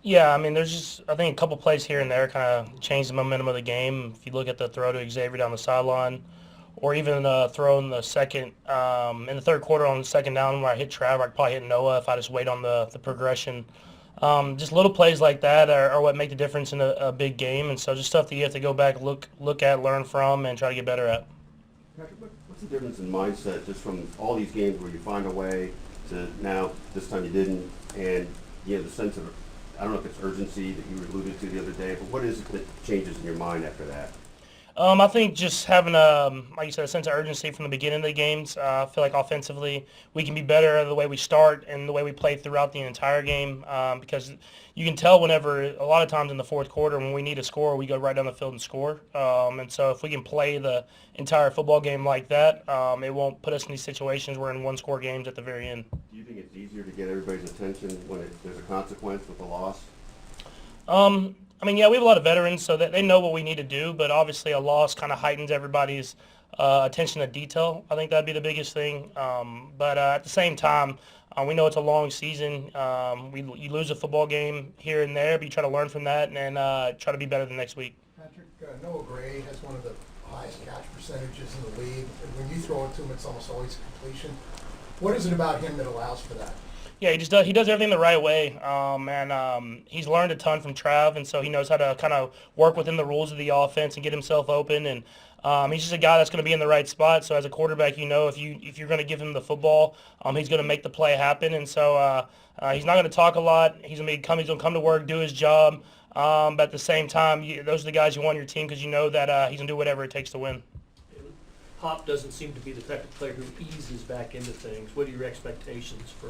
Yeah, I mean, there's just I think a couple plays here and there kind of changed the momentum of the game. If you look at the throw to Xavier down the sideline, or even throw in the second in the third quarter on the second down where I hit Trav, I'd probably hit Noah if I just wait on the progression. Just little plays like that are what make the difference in a big game, and so just stuff that you have to go back, look at, learn from, and try to get better at. Patrick, what's the difference in mindset just from all these games where you find a way to now this time you didn't, and the sense of, I don't know if it's urgency that you alluded to the other day, but what is it that changes in your mind after that? I think just having like you said, a sense of urgency from the beginning of the games. I feel like offensively we can be better the way we start and the way we play throughout the entire game. Because you can tell whenever a lot of times in the fourth quarter when we need a score, we go right down the field and score. And so if we can play the entire football game like that, it won't put us in these situations where in one-score games at the very end. Do you think it's easier to get everybody's attention when there's a consequence with a loss? I mean, yeah, we have a lot of veterans, so that they know what we need to do. But obviously, a loss kind of heightens everybody's attention to detail. I think that'd be the biggest thing. But at the same time, we know it's a long season. You lose a football game here and there, but you try to learn from that and try to be better the next week. Patrick, Noah Gray has one of the highest catch percentages in the league. And when you throw it to him, it's almost always a completion. What is it about him that allows for that? Yeah, he does everything the right way, and he's learned a ton from Trav, and so he knows how to kind of work within the rules of the offense and get himself open. And he's just a guy that's going to be in the right spot. So as a quarterback, if you're going to give him the football, he's going to make the play happen. And so he's not going to talk a lot. He's going to come to work, do his job. But at the same time, those are the guys you want on your team because you know that he's going to do whatever it takes to win. Pop doesn't seem to be the type of player who eases back into things. What are your expectations for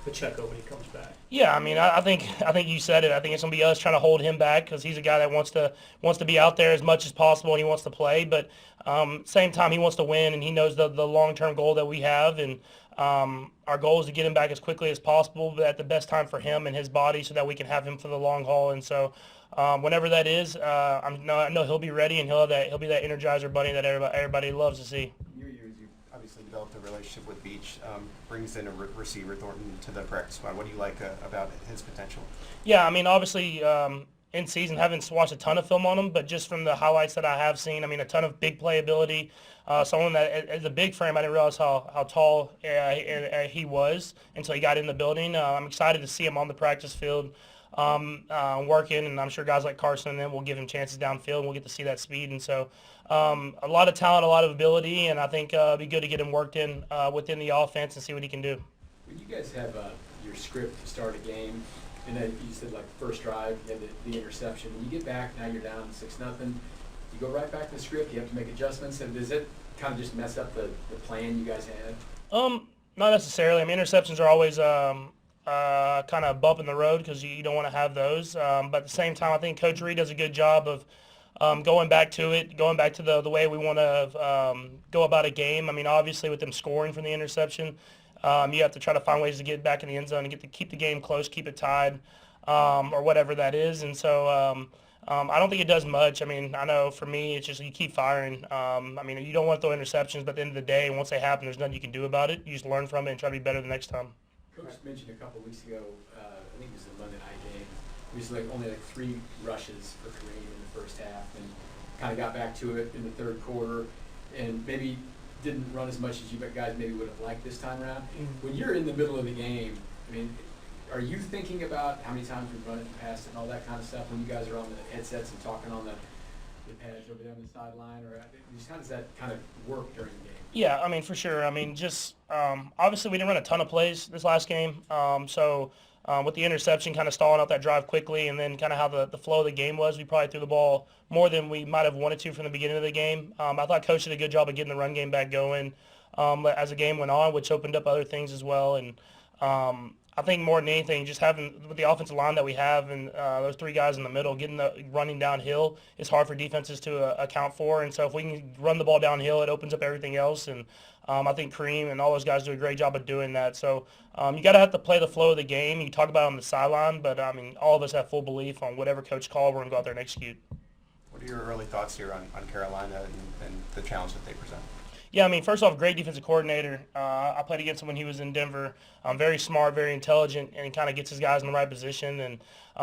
Pacheco when he comes back? Yeah, I mean, I think you said it. I think it's gonna be us trying to hold him back because he's a guy that wants to be out there as much as possible and he wants to play. But same time, he wants to win and he knows the long-term goal that we have. And our goal is to get him back as quickly as possible, but at the best time for him and his body, so that we can have him for the long haul. And so whenever that is, I know he'll be ready and he'll be that Energizer bunny that everybody loves to see. You obviously developed a relationship with Beach, brings in a receiver, Thornton, to the practice squad. What do you like about his potential? Yeah, I mean, obviously, in season, haven't watched a ton of film on him, but just from the highlights that I have seen, I mean, a ton of big playability. Someone that is a big frame. I didn't realize how tall he was until he got in the building. I'm excited to see him on the practice field working, and I'm sure guys like Carson and them will give him chances downfield, and we'll get to see that speed. And so a lot of talent, a lot of ability, and I think it'd be good to get him worked in within the offense and see what he can do. When you guys have your script to start a game, and then you said like first drive, you had the interception. When you get back, now you're down 6-0. You go right back to the script. You have to make adjustments. And does it kind of just mess up the plan you guys had? Not necessarily. I mean, interceptions are always kind of bump in the road because you don't want to have those. But at the same time, I think Coach Reid does a good job of going back to it, going back to the way we want to go about a game. I mean, obviously with them scoring from the interception, you have to try to find ways to get back in the end zone and keep the game close, keep it tied, or whatever that is. And so I don't think it does much. I mean, I know for me, it's just you keep firing. I mean, you don't want to throw interceptions, but at the end of the day, once they happen, there's nothing you can do about it. You just learn from it and try to be better the next time. Coach mentioned a couple of weeks ago, I think it was the Monday night game, it was only 3 rushes for Kareem in the first half, and kind of got back to it in the third quarter, and maybe didn't run as much as you guys maybe would have liked this time around. Mm-hmm. When you're in the middle of the game, I mean, are you thinking about how many times we've run it and passed it and all that kind of stuff when you guys are on the headsets and talking on the pads over there on the sideline, or just how does that kind of work during the game? Yeah, I mean, for sure. I mean, just obviously we didn't run a ton of plays this last game. So with the interception kind of stalling out that drive quickly and then kind of how the flow of the game was, we probably threw the ball more than we might have wanted to from the beginning of the game. I thought Coach did a good job of getting the run game back going as the game went on, which opened up other things as well. And I think more than anything, just having with the offensive line that we have and those 3 guys in the middle, running downhill is hard for defenses to account for. And so if we can run the ball downhill, it opens up everything else. And I think Kareem and all those guys do a great job of doing that. So you got to have to play the flow of the game. You talk about it on the sideline, but I mean, all of us have full belief on whatever coach calls, we're going to go out there and execute. What are your early thoughts here on Carolina and the challenge that they present? Yeah, I mean, first off, great defensive coordinator. I played against him when he was in Denver. Very smart, very intelligent, and he kind of gets his guys in the right position. And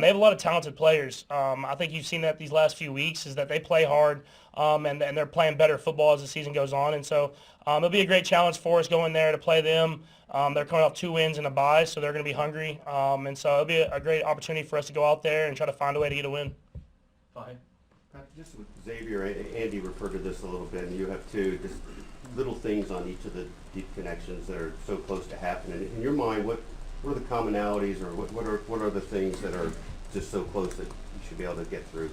they have a lot of talented players. I think you've seen that these last few weeks is that they play hard, and they're playing better football as the season goes on. And so it'll be a great challenge for us going there to play them. They're coming off 2 wins and a bye, so they're going to be hungry. And so it'll be a great opportunity for us to go out there and try to find a way to get a win. Fine. Just with Xavier, Andy referred to this a little bit, and you have too, just little things on each of the deep connections that are so close to happening. In your mind, what are the commonalities, or what are the things that are just so close that you should be able to get through?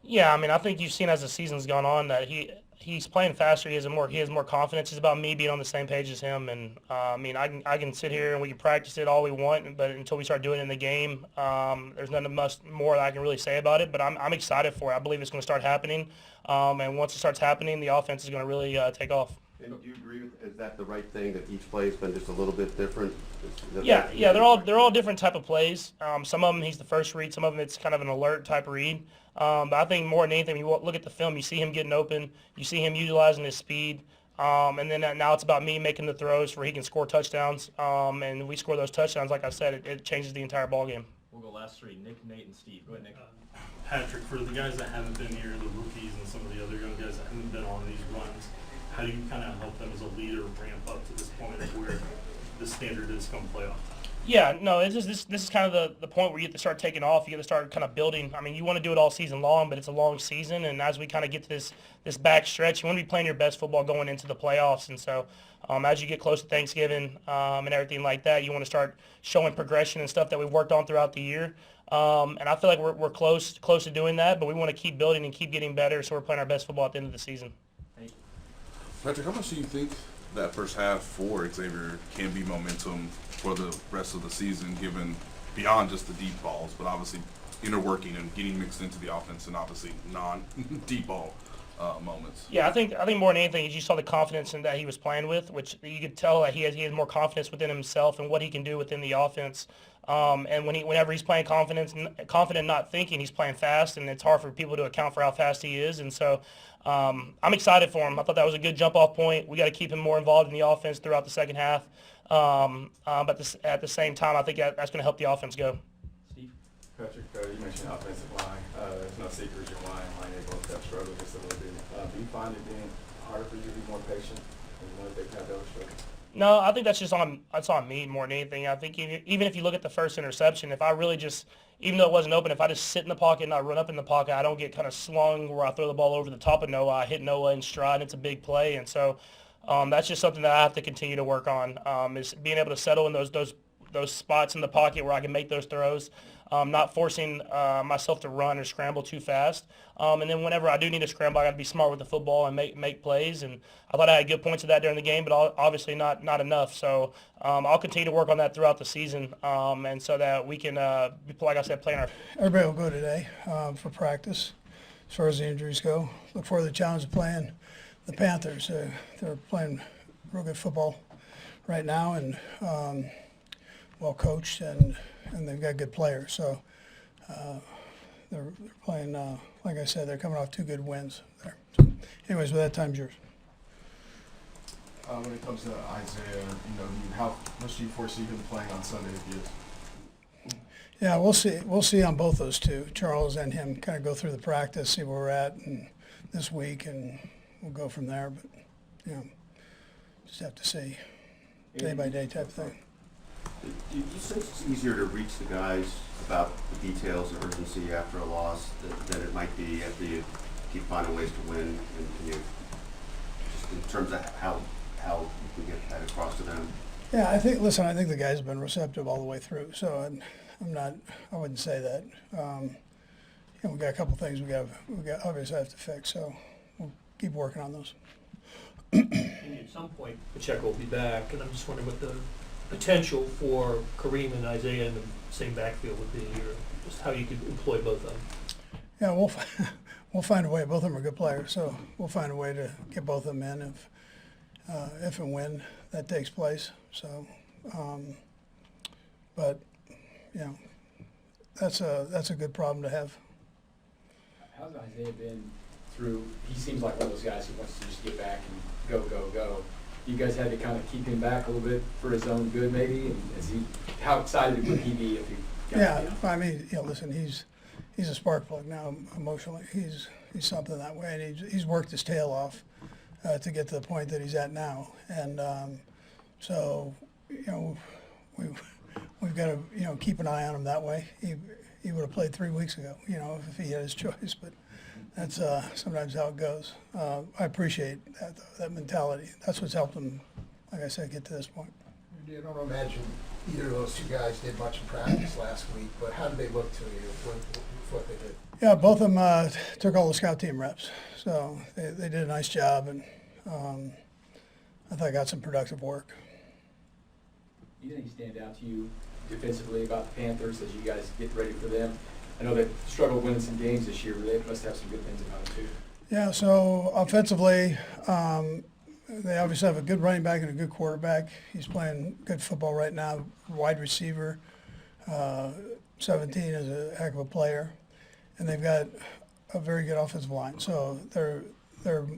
Yeah, I mean, I think you've seen as the season's gone on that he's playing faster. He has more confidence. It's about me being on the same page as him. And I mean, I can sit here and we can practice it all we want, but until we start doing it in the game, there's nothing much more that I can really say about it. But I'm excited for it. I believe it's going to start happening. And once it starts happening, the offense is going to really take off. And do you agree with, is that the right thing, that each play has been just a little bit different? Yeah, they're all different type of plays. Some of them he's the first read, some of them it's kind of an alert type read. But I think more than anything, when you look at the film, you see him getting open, you see him utilizing his speed, and then now it's about me making the throws where he can score touchdowns. And we score those touchdowns, like I said, it changes the entire ball game. We'll go last three: Nick, Nate, and Steve. Go ahead, Nick. Patrick, for the guys that haven't been here, the rookies and some of the other young guys that haven't been on these runs, how do you kind of help them as a leader ramp up to this point of where the standard is come playoff? Yeah, no, this is kind of the point where you have to start taking off. You have to start kind of building. I mean, you want to do it all season long, but it's a long season, and as we kind of get to this back stretch, you want to be playing your best football going into the playoffs. And so as you get close to Thanksgiving and everything like that, you want to start showing progression and stuff that we've worked on throughout the year. And I feel like we're close to doing that, but we want to keep building and keep getting better so we're playing our best football at the end of the season. Patrick, how much do you think that first half for Xavier can be momentum for the rest of the season, given beyond just the deep balls, but obviously inner working and getting mixed into the offense and obviously non-deep ball moments? Yeah, I think more than anything, you saw the confidence in that he was playing with, which you could tell that he has more confidence within himself and what he can do within the offense. And whenever he's playing confident, not thinking, he's playing fast, and it's hard for people to account for how fast he is. And so I'm excited for him. I thought that was a good jump-off point. We got to keep him more involved in the offense throughout the second half. But at the same time, I think that's going to help the offense go. Steve? Patrick, you mentioned offensive line. There's no secret your line both have struggled just a little bit. Do you find it being harder for you to be more patient when they have those struggles? No, I think that's on me more than anything. I think even if you look at the first interception, if I really just, even though it wasn't open, if I just sit in the pocket and I run up in the pocket, I don't get kind of slung where I throw the ball over the top of Noah. I hit Noah in stride, and it's a big play. And so that's just something that I have to continue to work on, is being able to settle in those spots in the pocket where I can make those throws, not forcing myself to run or scramble too fast. And then whenever I do need to scramble, I got to be smart with the football and make plays. And I thought I had good points of that during the game, but obviously not enough. So I'll continue to work on that throughout the season, and so that we can, like I said, play in our. Everybody will go today for practice as far as the injuries go. Look forward to the challenge of playing the Panthers. They're playing real good football right now, and well coached, and they've got good players. So they're playing, like I said, they're coming off 2 good wins there. So anyways, with that, time's yours. When it comes to Isaiah, how much do you foresee him playing on Sunday if he is? Yeah, we'll see. We'll see on both those two, Charles and him, kind of go through the practice, see where we're at and this week, and we'll go from there. But just have to see, day by day type thing. Do you sense it's easier to reach the guys about the details of urgency after a loss than it might be after you keep finding ways to win, and you just in terms of how you can get that across to them? Yeah, I think the guys have been receptive all the way through. So I wouldn't say that. We got a couple things we got obviously have to fix. So we'll keep working on those. And at some point, Pacheco will be back, and I'm just wondering what the potential for Kareem and Isaiah in the same backfield would be, or just how you could employ both of them. Yeah, we'll find a way. Both of them are good players, so we'll find a way to get both of them in if and when that takes place. So, but that's a good problem to have. How's Isaiah been through, he seems like one of those guys who wants to just get back and go, go, go. You guys had to kind of keep him back a little bit for his own good, maybe. And how excited would he be if he got Yeah, I mean, listen, he's a spark plug now emotionally. He's something that way, and he's worked his tail off to get to the point that he's at now. And so, we've got to keep an eye on him that way. He would have played 3 weeks ago, if he had his choice. But that's sometimes how it goes. I appreciate that mentality. That's what's helped him, like I said, get to this point. I don't imagine either of those two guys did much in practice last week, but how did they look to you with what they did? Yeah, both of them took all the scout team reps, so they did a nice job, and I thought I got some productive work. Do you think he stand out to you defensively about the Panthers as you guys get ready for them? I know they struggled winning some games this year, but they must have some good things about them too. Yeah, so offensively, they obviously have a good running back and a good quarterback. He's playing good football right now. Wide receiver, 17 is a heck of a player, and they've got a very good offensive line. So they're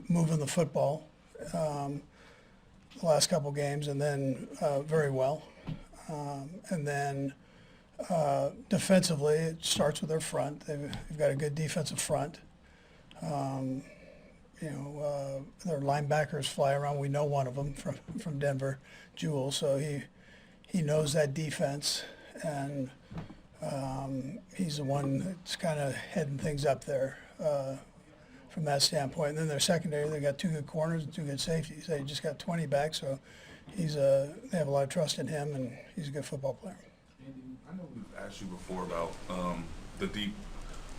moving the football the last couple games, and then very well. And then defensively, it starts with their front. They've got a good defensive front. Their linebackers fly around. We know one of them from Denver, Jewel. So he knows that defense, and he's the one that's kind of heading things up there from that standpoint. And then their secondary, they got 2 good corners and 2 good safeties. They just got 20 back, so they have a lot of trust in him, and he's a good football player. Andy, I know we've asked you before about the deep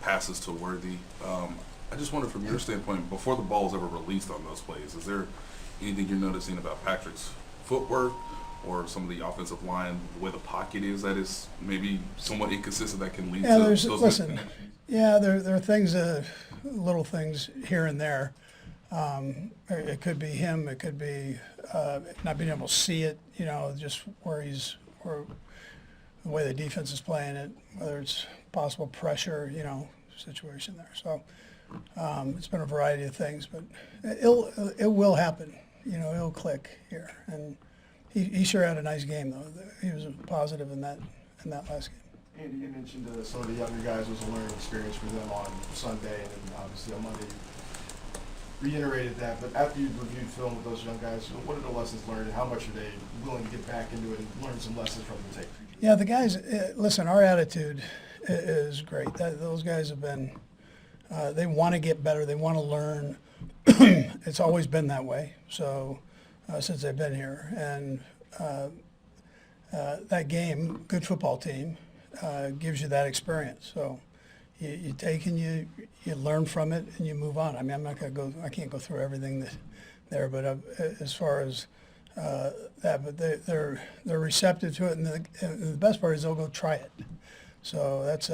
passes to Worthy. I just wonder, from your standpoint, before the ball is ever released on those plays, is there anything you're noticing about Patrick's footwork or some of the offensive line, the way the pocket is, that is maybe somewhat inconsistent that can lead to those listen, yeah, there are things, little things here and there. It could be him. It could be not being able to see it, just where the way the defense is playing it, whether it's possible pressure, situation there. So it's been a variety of things, but it will happen. It'll click here. And he sure had a nice game, though. He was positive in that last game. Andy, you mentioned some of the younger guys was a learning experience for them on Sunday, and then obviously on Monday reiterated that. But after you've reviewed film with those young guys, what are the lessons learned, and how much are they willing to get back into it and learn some lessons from the tape? Yeah, the guys, listen, our attitude is great. Those guys have been, they want to get better. They want to learn. It's always been that way. So since they've been here. And that game, good football team, gives you that experience. So you take and you learn from it and you move on. I mean, I'm not going to go, I can't go through everything there, but as far as that, but they're receptive to it, and the best part is they'll go try it. So that's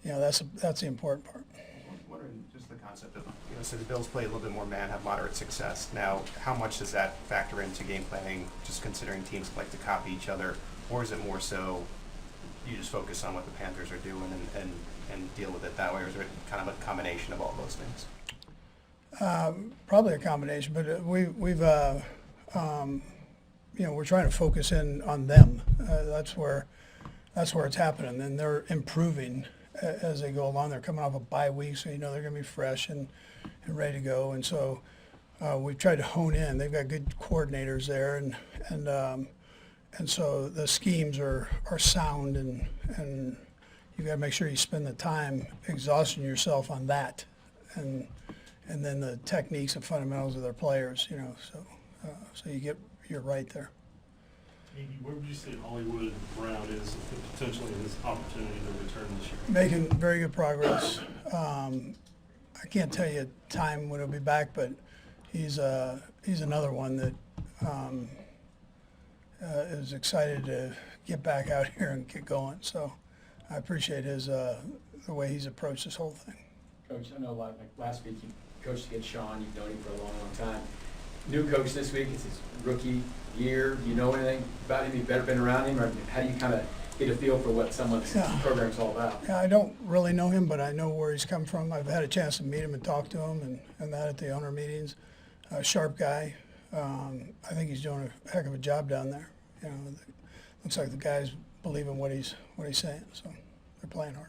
that's the important part. Wondering just the concept of, so the Bills play a little bit more man, have moderate success. Now, how much does that factor into game planning, just considering teams like to copy each other, or is it more so you just focus on what the Panthers are doing and deal with it that way, or is it kind of a combination of all those things? Probably a combination, but we've we're trying to focus in on them. That's where it's happening, and they're improving as they go along. They're coming off a bye week, so they're going to be fresh and ready to go. And so we've tried to hone in. They've got good coordinators there, and so the schemes are sound, and you got to make sure you spend the time exhausting yourself on that, and then the techniques and fundamentals of their players. So you're right there. Andy, where would you say Hollywood Brown is potentially his opportunity to return this year? Making very good progress. I can't tell you a time when he'll be back, but he's another one that is excited to get back out here and get going. So I appreciate the way he's approached this whole thing. Coach, I know like last week you coached against Sean. You've known him for a long, long time. New coach this week. It's his rookie year. Do you know anything about him? You've better been around him, or how do you kind of get a feel for what someone's Yeah. program's all about. Yeah, I don't really know him, but I know where he's come from. I've had a chance to meet him and talk to him and that at the owner meetings. Sharp guy. I think he's doing a heck of a job down there. You know, looks like the guys believe in what he's saying, so they're playing hard.